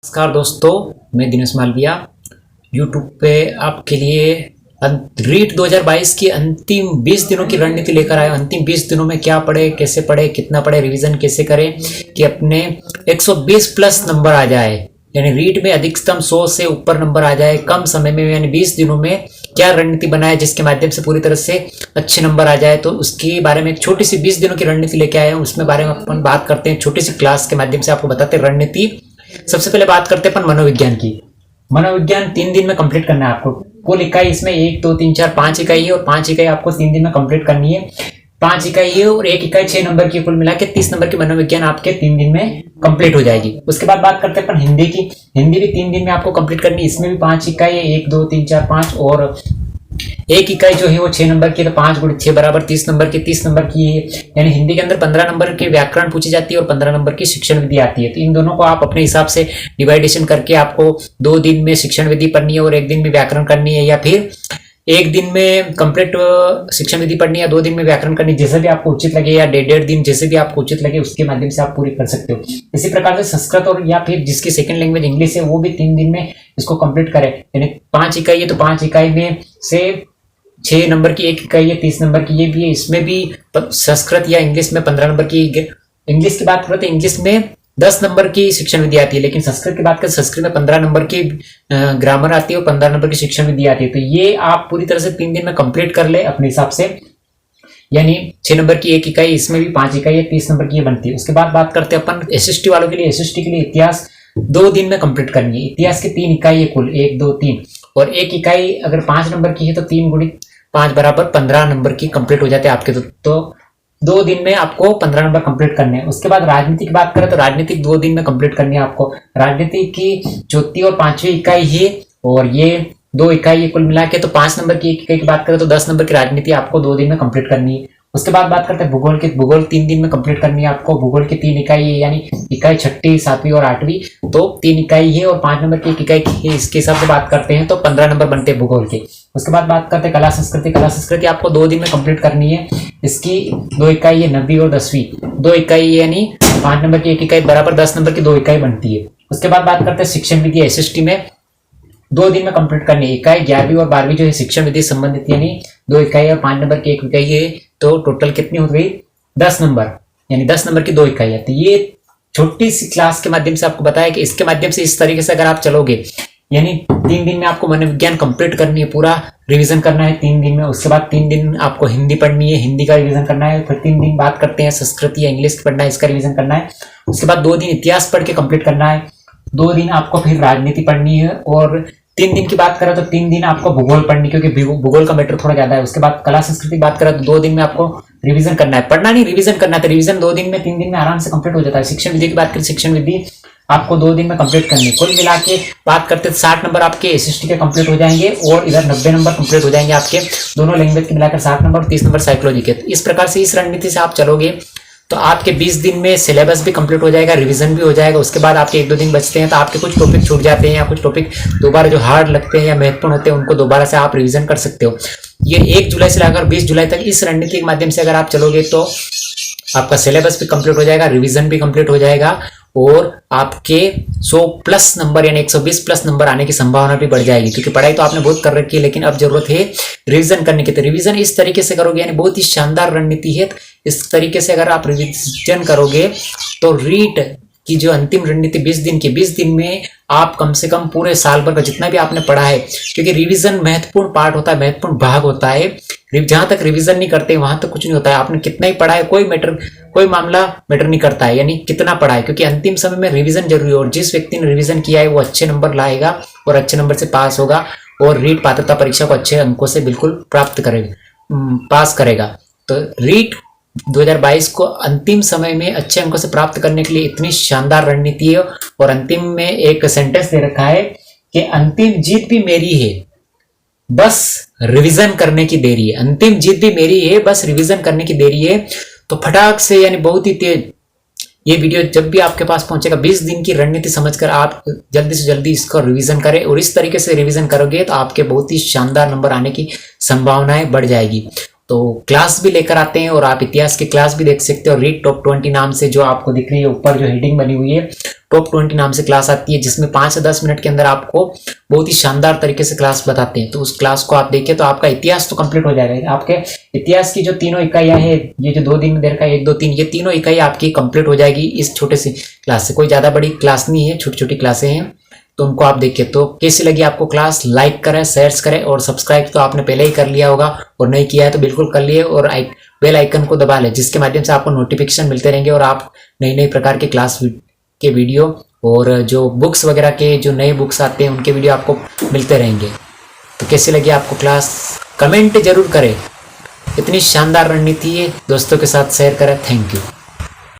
नमस्कार दोस्तों, मैं दिनेश मालविया यूट्यूब पे आपके लिए रीट 2022 की अंतिम 20 दिनों की रणनीति लेकर आया। अंतिम 20 दिनों में क्या पढ़े, कैसे पढ़े, कितना पढ़े, रिवीजन कैसे करें कि अपने 120 प्लस नंबर आ जाए, यानी रीट में अधिकतम 100 से ऊपर नंबर आ जाए कम समय में, यानी 20 दिनों में क्या रणनीति बनाए जिसके माध्यम से पूरी तरह से अच्छे नंबर आ जाए। तो उसके बारे में एक छोटी सी 20 दिनों की रणनीति लेके आए हैं, उसमें बारे में अपन बात करते हैं। छोटी सी क्लास के माध्यम से आपको बताते हैं रणनीति। सबसे पहले बात करते हैं अपन मनोविज्ञान की। मनोविज्ञान 3 दिन में कंप्लीट करना है आपको। कुल इकाई इसमें 1 2 3 4 5 इकाई है और 5 इकाई आपको 3 दिन में कंप्लीट करनी है। 5 इकाई है और 1 इकाई 6 नंबर की, कुल मिला के 30 नंबर की मनोविज्ञान आपके 3 दिन में कंप्लीट हो जाएगी। उसके बाद बात करते हैं अपन हिंदी की। हिंदी भी 3 दिन में आपको कंप्लीट करनी है। इसमें भी 5 इकाई है, 1 2 3 4 5 और 1 इकाई जो है वो 6 नंबर की, तो 5 गुणित 6 बराबर 30 नंबर की। 30 नंबर की है, यानी हिंदी के अंदर 15 नंबर की व्याकरण पूछी जाती है और 15 नंबर की शिक्षण विधि आती है। तो इन दोनों को आप अपने हिसाब से डिवाइडेशन करके आपको 2 दिन में शिक्षण विधि पढ़नी है और 1 दिन में व्याकरण करनी है, या फिर 1 दिन में कंप्लीट शिक्षण विधि पढ़नी है, 2 दिन में व्याकरण करनी, जैसे भी आपको उचित लगे, या 1.5 दिन जैसे भी आपको उचित लगे उसके माध्यम से आप पूरी कर सकते हो। इसी प्रकार से संस्कृत और या फिर जिसकी सेकंड लैंग्वेज इंग्लिश है वो भी 3 दिन में इसको कंप्लीट करे। यानी 5 इकाई है तो 5 इकाई में से 6 नंबर की 1 इकाई है, 30 नंबर की ये भी है। इसमें भी संस्कृत या इंग्लिश में 15 नंबर की, इंग्लिश की बात करते हैं इंग्लिश में 10 नंबर की शिक्षण विधि आती है, लेकिन संस्कृत की बात करें संस्कृत में 15 नंबर की ग्रामर आती है और 15 नंबर की शिक्षण विधि आती है। तो ये आप पूरी तरह से 3 दिन में कंप्लीट कर ले अपने हिसाब से, यानी 6 नंबर की 1 इकाई, इसमें भी 5 इकाई है, 30 नंबर की ये बनती है। उसके बाद बात करते हैं अपन एसएसटी वालों के लिए। एसएसटी के लिए इतिहास 2 दिन में कंप्लीट करनी है। इतिहास की 3 इकाई है कुल, 1 2 3, और 1 इकाई अगर 5 नंबर की है तो 3 गुणित 5 बराबर 15 नंबर की कंप्लीट हो जाते हैं आपके। तो 2 दिन में आपको 15 नंबर कंप्लीट करने हैं। उसके बाद राजनीति की बात करें तो राजनीतिक 2 दिन में कंप्लीट करनी है आपको। राजनीति की चौथी और 5वीं इकाई है और ये 2 इकाई है कुल मिला के, तो 5 नंबर की 1 इकाई की बात करें तो 10 नंबर की राजनीति आपको 2 दिन में कंप्लीट करनी है। उसके बाद बात करते हैं भूगोल की। भूगोल 3 दिन में कंप्लीट करनी है आपको। भूगोल की 3 इकाई है, यानी इकाई 6वीं 7वीं और 8वीं, तो 3 इकाई है और 5 नंबर की 1 इकाई है। इसके हिसाब से बात करते हैं तो 15 नंबर बनते हैं भूगोल के। उसके बाद बात करते हैं कला संस्कृति। कला संस्कृति आपको 2 दिन में कंप्लीट करनी है। इसकी 2 इकाई है, 9वीं और 10वीं, 2 इकाई है, यानी 5 नंबर की 1 इकाई बराबर 10 नंबर की 2 इकाई बनती है। उसके बाद बात करते हैं शिक्षण विधि। एसएसटी में 2 दिन में कंप्लीट करनी है। इकाई 11वीं और 12वीं जो है शिक्षण विधि संबंधित, यानी 2 इकाई और 5 नंबर की 1 इकाई है, तो टोटल कितनी हो गई 10 नंबर, यानी 10 नंबर की 2 इकाई है। तो ये छोटी सी क्लास के माध्यम से आपको बताया कि इसके माध्यम से इस तरीके से अगर आप चलोगे, यानी 3 दिन में आपको मनोविज्ञान कंप्लीट करनी है, पूरा रिवीजन करना है 3 दिन में। उसके बाद 3 दिन आपको हिंदी पढ़नी है, हिंदी का रिवीजन करना है। फिर 3 दिन बात करते हैं संस्कृत या इंग्लिश पढ़ना है, इसका रिवीजन करना है। उसके बाद 2 दिन इतिहास पढ़ के कंप्लीट करना है। 2 दिन आपको फिर राजनीति पढ़नी है और 3 दिन की बात करें तो 3 दिन आपको भूगोल पढ़नी, क्योंकि भूगोल का मैटर थोड़ा ज्यादा है। उसके बाद कला संस्कृति की बात करें तो 2 दिन में आपको रिवीजन करना है, पढ़ना नहीं रिवीजन करना है। तो रिवीजन 2 दिन में 3 दिन में आराम से कंप्लीट हो जाता है। शिक्षण विधि की बात करें, शिक्षण विधि आपको 2 दिन में कंप्लीट करनी है। कुल मिला के बात करते हैं 60 नंबर आपके एसएसटी के कंप्लीट हो जाएंगे और इधर 90 नंबर कंप्लीट हो जाएंगे आपके दोनों लैंग्वेज के मिलाकर 60 नंबर और 30 नंबर साइकोलॉजी के। तो इस प्रकार से इस रणनीति से आप चलोगे तो आपके 20 दिन में सिलेबस भी कंप्लीट हो जाएगा, रिवीजन भी हो जाएगा। उसके बाद आपके 1-2 दिन बचते हैं तो आपके कुछ टॉपिक छूट जाते हैं या कुछ टॉपिक दोबारा जो हार्ड लगते हैं या महत्वपूर्ण होते हैं उनको दोबारा से आप रिवीजन कर सकते हो। ये 1 जुलाई से लेकर 20 जुलाई तक इस रणनीति के माध्यम से अगर आप चलोगे तो आपका सिलेबस भी कंप्लीट हो जाएगा, रिवीजन भी कंप्लीट हो जाएगा और आपके 100 प्लस नंबर यानी 120 प्लस नंबर आने की संभावना भी बढ़ जाएगी। क्योंकि पढ़ाई तो आपने बहुत कर रखी है, लेकिन अब जरूरत है रिवीजन करने की। तो रिवीजन इस तरीके से करोगे, यानी बहुत ही शानदार रणनीति है। इस तरीके से अगर आप रिवीजन करोगे तो रीट की जो अंतिम रणनीति 20 दिन की, 20 दिन में आप कम से कम पूरे साल भर का जितना भी आपने पढ़ा है, क्योंकि रिवीजन महत्वपूर्ण पार्ट होता है, महत्वपूर्ण भाग होता है। जहां तक रिवीजन नहीं करते वहां तक कुछ नहीं होता है। आपने कितना ही पढ़ा है कोई मामला मैटर नहीं करता है, यानी कितना पढ़ा है, क्योंकि अंतिम समय में रिवीजन जरूरी है। और जिस व्यक्ति ने रिवीजन किया है वो अच्छे नंबर लाएगा और अच्छे नंबर से पास होगा और रीट पात्रता परीक्षा को अच्छे अंकों से बिल्कुल प्राप्त करेगा, पास करेगा। तो रीट 2022 को अंतिम समय में अच्छे अंकों से प्राप्त करने के लिए इतनी शानदार रणनीति है। और अंतिम में एक सेंटेंस दे रखा है कि अंतिम जीत भी मेरी है, बस रिवीजन करने की देरी है। अंतिम जीत भी मेरी है, बस रिवीजन करने की देरी है। तो फटाक से, यानी बहुत ही तेज ये वीडियो जब भी आपके पास पहुंचेगा, 20 दिन की रणनीति समझकर आप जल्दी से जल्दी इसको रिवीजन करें। और इस तरीके से रिवीजन करोगे तो आपके बहुत ही शानदार नंबर आने की संभावनाएं बढ़ जाएगी। तो क्लास भी लेकर आते हैं और आप इतिहास की क्लास भी देख सकते हो। रीड टॉप 20 नाम से जो आपको दिख रही है ऊपर जो हेडिंग बनी हुई है, टॉप 20 नाम से क्लास आती है, जिसमें 5 से 10 मिनट के अंदर आपको बहुत ही शानदार तरीके से क्लास बताते हैं। तो उस क्लास को आप देखिए तो आपका इतिहास तो कंप्लीट हो जाएगा। आपके इतिहास की जो तीनों इकाइयां हैं, ये जो 2 दिन देर का 1 2 3, ये तीनों इकाई आपकी कंप्लीट हो जाएगी इस छोटे से क्लास से। कोई ज्यादा बड़ी क्लास नहीं है, छोटी छोटी क्लासें हैं, तो उनको आप देखिए। तो कैसी लगी आपको क्लास, लाइक करें, शेयर करें, और सब्सक्राइब तो आपने पहले ही कर लिया होगा और नहीं किया है तो बिल्कुल कर लिए, और बेल आइकन को दबा लें, जिसके माध्यम से आपको नोटिफिकेशन मिलते रहेंगे और आप नई नई प्रकार के क्लास के वीडियो और जो बुक्स वगैरह के जो नए बुक्स आते हैं उनके वीडियो आपको मिलते रहेंगे। तो कैसी लगी आपको क्लास, कमेंट जरूर करें। इतनी शानदार रणनीति है, दोस्तों के साथ शेयर करें। Thank you.